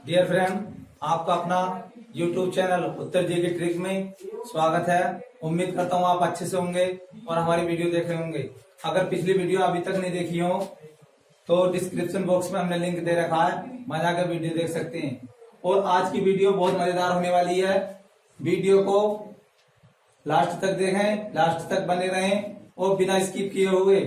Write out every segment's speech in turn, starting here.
Dear friend, आपका अपना YouTube channel उत्तर जी की ट्रिक में स्वागत है। उम्मीद करता हूँ आप अच्छे से होंगे और हमारी वीडियो देख रहे होंगे। अगर पिछली वीडियो अभी तक नहीं देखी हो तो डिस्क्रिप्शन बॉक्स में हमने लिंक दे रखा है, वहां जाकर वीडियो देख सकते हैं। और आज की वीडियो बहुत मजेदार होने वाली है। वीडियो को लास्ट तक देखें, लास्ट तक बने रहें और बिना स्किप किए हुए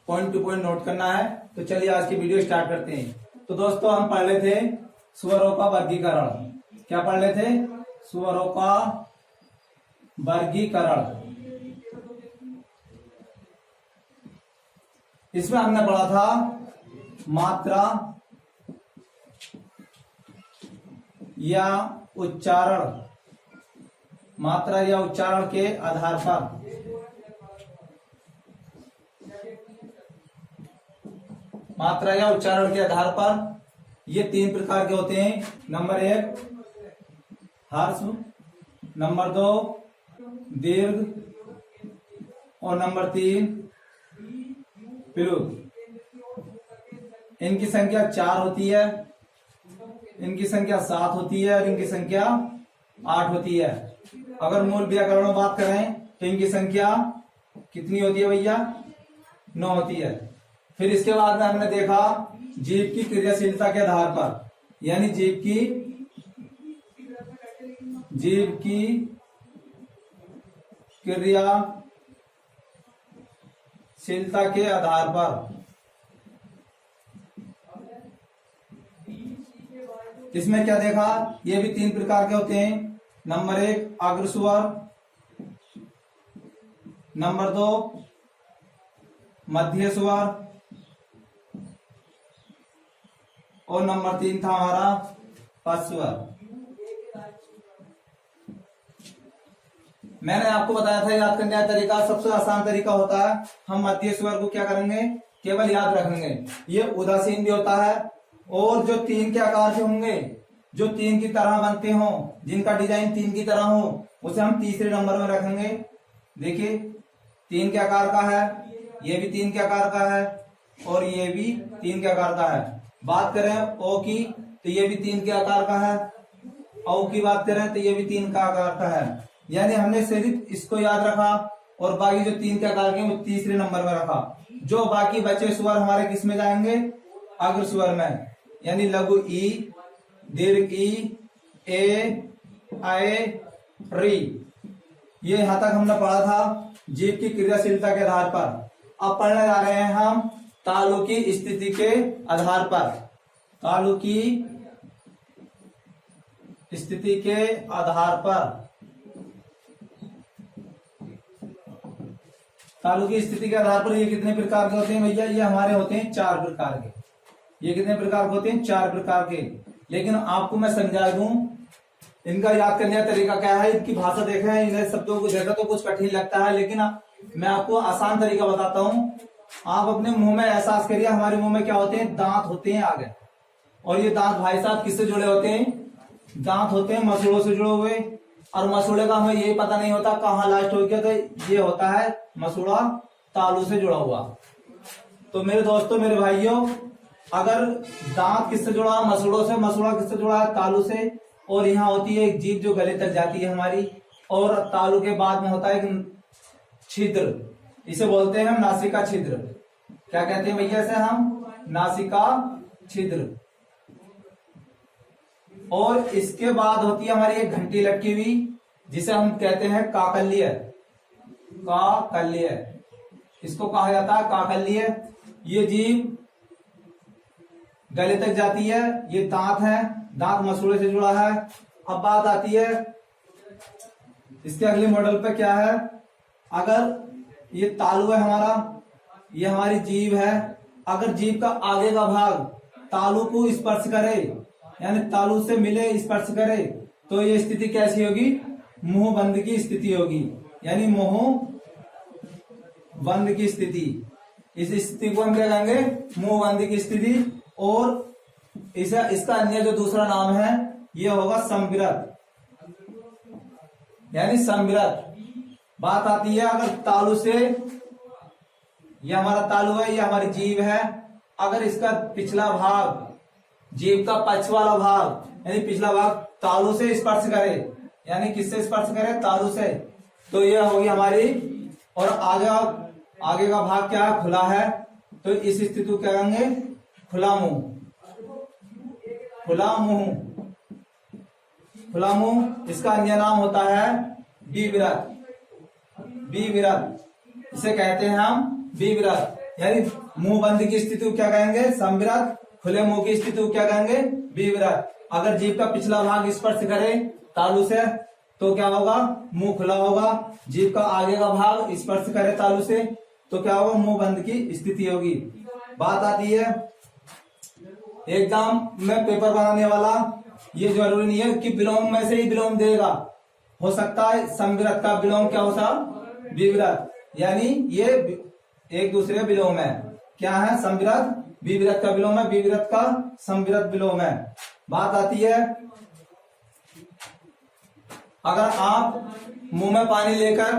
पॉइंट टू पॉइंट नोट करना है। तो चलिए आज की वीडियो स्टार्ट करते हैं। तो दोस्तों, हम पढ़ रहे थे स्वरों का वर्गीकरण। क्या पढ़ रहे थे? स्वरों का वर्गीकरण। इसमें हमने पढ़ा था मात्रा या उच्चारण, मात्रा या उच्चारण के आधार पर मात्रा या उच्चारण के आधार पर ये तीन प्रकार के होते हैं। नंबर 1 हर्ष, नंबर 2 दीर्घ और नंबर 3 प्लुत। इनकी संख्या 4 होती है, इनकी संख्या 7 होती है और इनकी संख्या 8 होती है। अगर मूल व्याकरण में बात करें तो इनकी संख्या कितनी होती है भैया? 9 होती है। फिर इसके बाद में हमने देखा जीव की क्रियाशीलता के आधार पर, यानी जीव की क्रियाशीलता के आधार पर इसमें क्या देखा? ये भी 3 प्रकार के होते हैं। नंबर 1 अग्र स्वर, नंबर 2 मध्य स्वर और नंबर 3 था हमारा पश्च स्वर। मैंने आपको बताया था याद करने का तरीका सबसे आसान तरीका होता है। हम मध्य स्वर को क्या करेंगे? केवल याद रखेंगे। ये उदासीन भी होता है और जो 3 के आकार के होंगे, जो 3 की तरह बनते हो, जिनका डिजाइन 3 की तरह हो, उसे हम तीसरे नंबर में रखेंगे। देखिए 3 के आकार का है, ये भी 3 के आकार का है और ये भी 3 के आकार का है। बात करें ओ की तो ये भी 3 के आकार का है। औ की बात करें तो ये भी 3 का आकार का है। यानी हमने सिर्फ इसको याद रखा और बाकी जो 3 के आकार के वो तीसरे नंबर में रखा। जो बाकी बचे स्वर हमारे किस में जाएंगे? अग्र स्वर में, यानी लघु ई, दीर्घ ई, ए, आए, री। ये यहां तक हमने पढ़ा था जीव की क्रियाशीलता के आधार पर। अब पढ़ने जा रहे हैं हम तालु की स्थिति के आधार पर। तालु की स्थिति के आधार पर, तालु की स्थिति के आधार पर ये कितने प्रकार के होते हैं भैया? ये हमारे होते हैं 4 प्रकार के। ये कितने प्रकार के होते हैं? 4 प्रकार के। लेकिन आपको मैं समझा दूं इनका याद करने का तरीका क्या है। इनकी भाषा देखा, इन शब्दों को देखा तो कुछ कठिन लगता है, लेकिन मैं आपको आसान तरीका बताता हूं। आप अपने मुंह में एहसास करिए, हमारे मुंह में क्या होते हैं? दांत होते हैं आगे। और ये दांत भाई साहब किससे जुड़े होते हैं? दांत होते हैं मसूड़ों से जुड़े हुए। और मसूड़े का हमें यही पता नहीं होता कहाँ लास्ट हो गया, तो ये होता है मसूड़ा तालु से जुड़ा हुआ। तो मेरे दोस्तों, मेरे भाइयों, अगर दांत किससे जुड़ा है? मसूड़ों से। मसूड़ा किससे जुड़ा है? तालु से। और यहाँ होती है एक जीभ जो गले तक जाती है हमारी, और तालु के बाद में होता है एक छिद्र, इसे बोलते हैं हम नासिका छिद्र। क्या कहते हैं भैया इसे? हम नासिका छिद्र। और इसके बाद होती है हमारी एक घंटी लटकी हुई, जिसे हम कहते हैं काकल्य। काकल्य, इसको कहा जाता है काकल्य। ये जीभ गले तक जाती है, ये दांत है, दांत मसूड़े से जुड़ा है। अब बात आती है इसके अगले मॉडल पे, क्या है? अगर ये तालु है हमारा, ये हमारी जीभ है। अगर जीभ का आगे का भाग तालु को स्पर्श करे, यानी तालु से मिले, स्पर्श करे, तो ये स्थिति कैसी होगी? मुंह बंद की स्थिति होगी, यानी मुंह बंद की स्थिति। इस स्थिति को हम क्या कहेंगे? मुंह बंद की स्थिति। और इसका अन्य जो दूसरा नाम है ये होगा संविरत, यानी संविरत। बात आती है अगर तालु से, ये हमारा तालु है, ये हमारी जीभ है, अगर इसका पिछला भाग जीभ का पक्ष वाला भाग यानी पिछला भाग तालू से स्पर्श करे, यानी किससे स्पर्श करे? तालू से। तो ये होगी हमारी। और आगे का भाग क्या है? खुला है। तो इस स्थिति को क्या कहेंगे? खुला मुंह। खुला मुंह, खुला मुंह। इसका अन्य नाम होता है विवृत। विवृत इसे कहते हैं हम विवृत। यानी मुंह बंद की स्थिति को क्या कहेंगे? संवृत। खुले मुंह की स्थिति को क्या कहेंगे? विवृत। अगर जीभ का पिछला भाग स्पर्श करे तालू से तो क्या होगा? मुंह खुला होगा। जीभ का आगे का भाग स्पर्श करे तालू से तो क्या होगा? मुंह बंद की स्थिति होगी। बात आती है एग्जाम में पेपर बनाने वाला, ये जरूरी नहीं है कि विलोम में से ही विलोम देगा, हो सकता है संवृत का विलोम क्या होता? विवृत। यानी ये एक दूसरे विलोम है। क्या है? संवृत विवृत का विलोम है, विवृत का संवृत विलोम है। बात आती है अगर आप मुंह में पानी लेकर,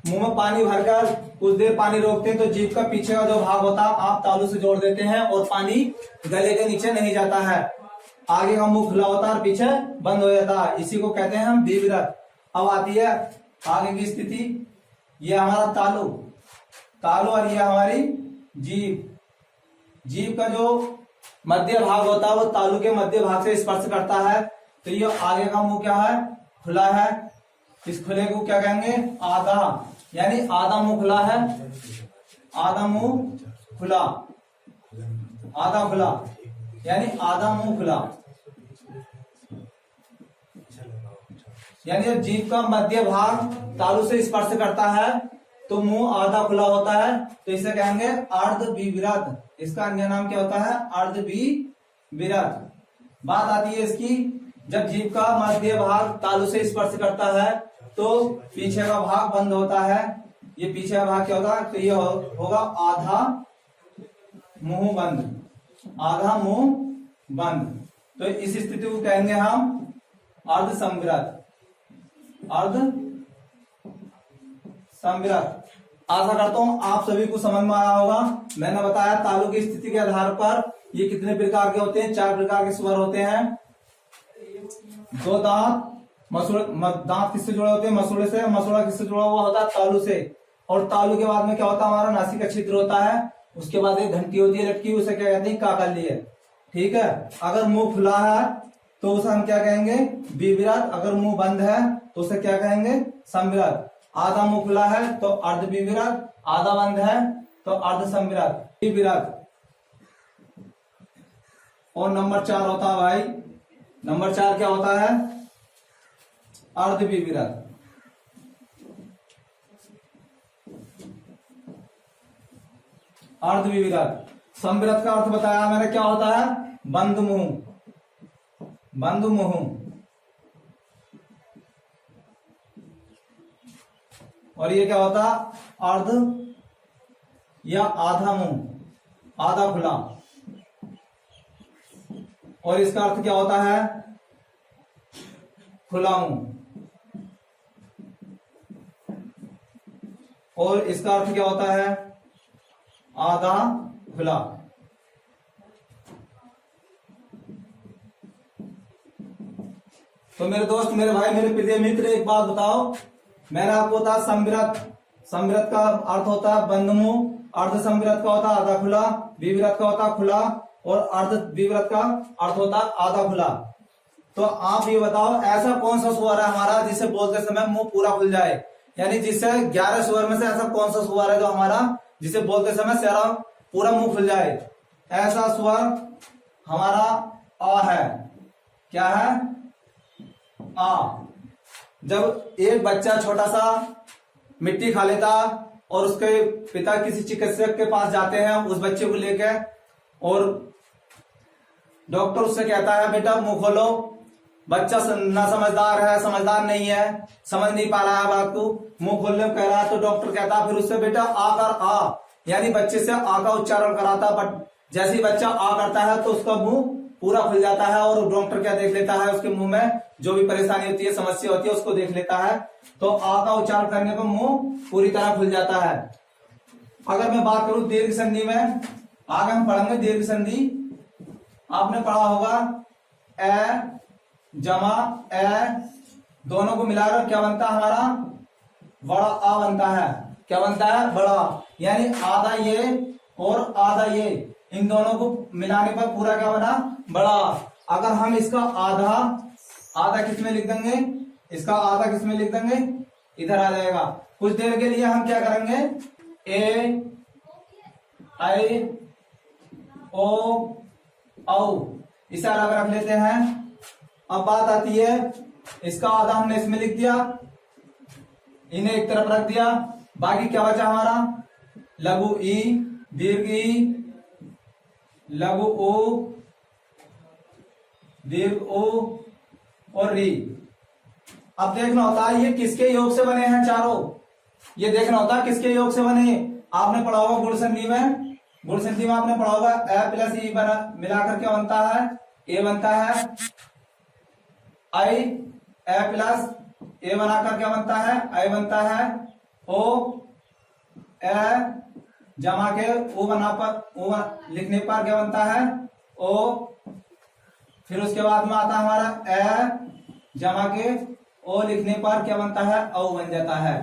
मुंह में पानी भरकर कुछ देर पानी रोकते हैं तो जीभ का पीछे का जो भाग होता है आप तालू से जोड़ देते हैं और पानी गले के नीचे नहीं जाता है। आगे का मुंह खुला होता है और पीछे बंद हो जाता है। इसी को कहते हैं हम विवृत। अब आती है आगे की स्थिति। ये हमारा तालू, तालू और ये हमारी जीभ। जीभ का जो मध्य भाग होता है वो तालू के मध्य भाग से स्पर्श करता है। तो ये आगे का मुंह क्या है? खुला है। इस खुले को क्या कहेंगे? आधा। यानी आधा मुंह खुला है, आधा मुंह खुला, आधा खुला, यानी आधा मुंह खुला। यानी जब जीभ का मध्य भाग तालू से स्पर्श करता है तो मुंह आधा खुला होता है, तो इसे कहेंगे अर्धविवृत। इसका अन्य नाम क्या होता है? अर्धविवृत। बात आती है इसकी, जब जीभ का मध्य भाग तालु से स्पर्श करता है तो पीछे का भाग बंद होता है। ये पीछे का भाग क्या होता है? तो ये होगा आधा मुंह बंद, आधा मुंह बंद। तो इस स्थिति को कहेंगे हम अर्ध संवृत, अर्ध संवृत। आशा करता हूं आप सभी को समझ में आया होगा। मैंने बताया तालु की स्थिति के आधार पर ये कितने प्रकार के होते हैं? 4 प्रकार के स्वर होते हैं। 2 दांत, दांत किससे जुड़े होते हैं? मसूड़े से। मसूड़ा किससे जुड़ा हुआ होता है? तालु से। और तालु के बाद में क्या होता है? हमारा नासिका छिद्र होता है। उसके बाद एक घंटी होती है लटकी, उसे क्या कहते हैं? काकल्य। ठीक है। अगर मुंह खुला है तो उसे हम क्या कहेंगे? विवृत। अगर मुंह बंद है तो उसे क्या कहेंगे? संवृत। आधा मुंह खुला है तो अर्ध विवृत, आधा बंद है तो अर्ध संवृत, विवृत। और नंबर 4 होता है भाई, नंबर 4 क्या होता है? अर्ध विवृत। अर्ध विवृत। संवृत का अर्थ बताया मैंने, क्या होता है? बंद मुंह, बंद मुंह। और ये क्या होता? अर्ध या आधा मुंह, आधा खुला। और इसका अर्थ क्या होता है? खुला मुंह। और इसका अर्थ क्या होता है? आधा खुला। तो मेरे दोस्त, मेरे भाई, मेरे प्रिय मित्र, एक बात बताओ। मैंने आपको बताया संवृत, संवृत का अर्थ होता है बंद मुंह। अर्ध संवृत का होता है आधा खुला। विवृत का होता है खुला। और अर्ध विवृत का अर्थ होता है आधा खुला। तो आप ये बताओ, ऐसा कौन सा स्वर है हमारा जिसे बोलते समय मुंह पूरा खुल जाए? यानी जिससे 11 स्वर में से ऐसा कौन सा स्वर है जो हमारा जिसे बोलते समय सारा पूरा मुंह खुल जाए? ऐसा स्वर हमारा आ है। क्या है? आ। जब एक बच्चा छोटा सा मिट्टी खा लेता और उसके पिता किसी चिकित्सक के पास जाते हैं उस बच्चे को लेकर, और डॉक्टर उससे कहता है बेटा मुंह खोलो। बच्चा ना समझदार है, समझदार नहीं है, समझ नहीं पा रहा है बात को, मुंह खोलने को कह रहा है। तो डॉक्टर कहता है फिर उससे बेटा आ कर आ, यानी बच्चे से आ का उच्चारण कराता। बट जैसे ही बच्चा आ करता है तो उसका मुंह पूरा खुल जाता है और डॉक्टर क्या देख लेता है? उसके मुंह में जो भी परेशानी होती है, समस्या होती है, उसको देख लेता है। तो आ का उच्चारण करने पर मुंह पूरी तरह खुल जाता है। अगर मैं बात करूं दीर्घ संधि में, आगे हम पढ़ेंगे दीर्घ संधि। आपने पढ़ा होगा ए जमा ए दोनों को मिलाकर क्या बनता है हमारा बड़ा आ बनता है। क्या बनता है बड़ा, यानी आधा ये और आधा ये, इन दोनों को मिलाने पर पूरा क्या बना बड़ा। अगर हम इसका आधा आधा किस में लिख देंगे, इसका आधा किस में लिख देंगे, इधर आ जाएगा। कुछ देर के लिए हम क्या करेंगे, ए आई ओ औ इसे अलग रख लेते हैं। अब बात आती है, इसका आधा हमने इसमें लिख दिया, इन्हें एक तरफ रख दिया, बाकी क्या बचा हमारा लघु ई दीर्घ ई लघु ओ दीर्घ ओ और री। अब देखना होता है ये किसके योग से बने हैं चारों, ये देखना होता है किसके योग से बने। आपने पढ़ा होगा गुण संधि में, गुण संधि में आपने पढ़ा होगा ए प्लस ई बना मिलाकर क्या बनता है ए बनता है आई, ए प्लस ए बनाकर क्या बनता है आई बनता है ओ, ए जमा के ओ बना पर ओ लिखने पर क्या बनता है ओ, फिर उसके बाद में आता है हमारा ए जमा के ओ लिखने पर क्या बनता है औ बन जाता है।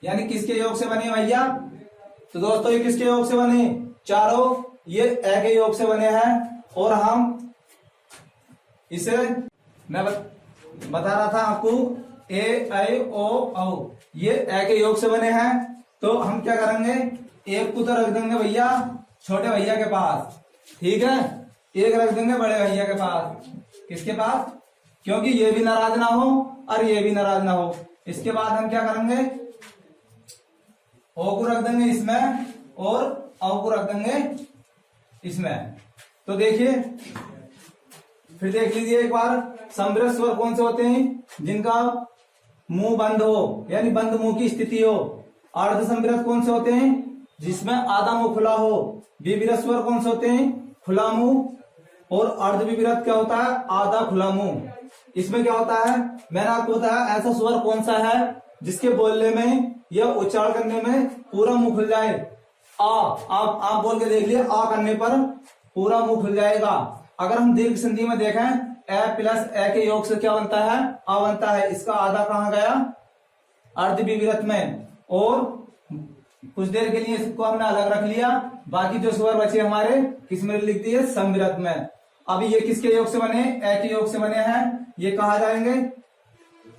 यानी किसके योग से बने भैया, तो दोस्तों ये किसके योग से बने चारों, ये ए के योग से बने हैं। और हम इसे मैं बता रहा था आपको ए आई ओ औ, ये ए के योग से बने हैं। तो हम क्या करेंगे, एक को तो रख देंगे भैया छोटे भैया के पास, ठीक है, एक रख देंगे बड़े भैया के पास। किसके पास, क्योंकि ये भी नाराज ना हो और ये भी नाराज ना हो। इसके बाद हम क्या करेंगे, ओ को रख देंगे इसमें और औ को रख देंगे इसमें। तो देखिए फिर देख लीजिए एक बार, समृद्ध स्वर कौन से होते हैं, जिनका मुंह बंद हो यानी बंद मुंह की स्थिति हो। अर्ध समृद्ध कौन से होते हैं, जिसमें आधा मुंह खुला हो। विवृत स्वर कौन से होते हैं, खुला मुंह। और अर्ध विवृत क्या होता है, आधा खुला मुंह। इसमें क्या होता है, मैंने आपको बताया ऐसा स्वर कौन सा है जिसके बोलने में या उच्चारण करने में पूरा मुंह खुल जाए। आप बोल के देख लिए, आ करने पर पूरा मुंह खुल जाएगा। अगर हम दीर्घ संधि में देखें, ए प्लस ए के योग से क्या बनता है आ बनता है। इसका आधा कहां गया, अर्ध विवृत में। और कुछ देर के लिए इसको हमने अलग रख लिया, बाकी जो स्वर बचे हमारे किसमें लिख दिए समृद्ध में। अभी ये किसके योग से बने, ए के योग से बने हैं। ये कहा जाएंगे,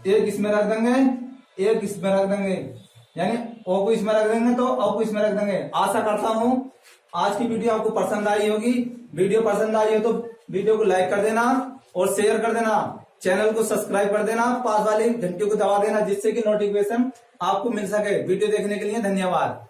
एक इसमें रख देंगे एक इसमें रख देंगे, यानी ओ को इसमें रख देंगे तो औ को इसमें रख देंगे। आशा करता हूं आज की वीडियो आपको पसंद आई होगी। वीडियो पसंद आई हो तो वीडियो को लाइक कर देना और शेयर कर देना, चैनल को सब्सक्राइब कर देना, पास वाली घंटी को दबा देना, जिससे कि नोटिफिकेशन आपको मिल सके। वीडियो देखने के लिए धन्यवाद।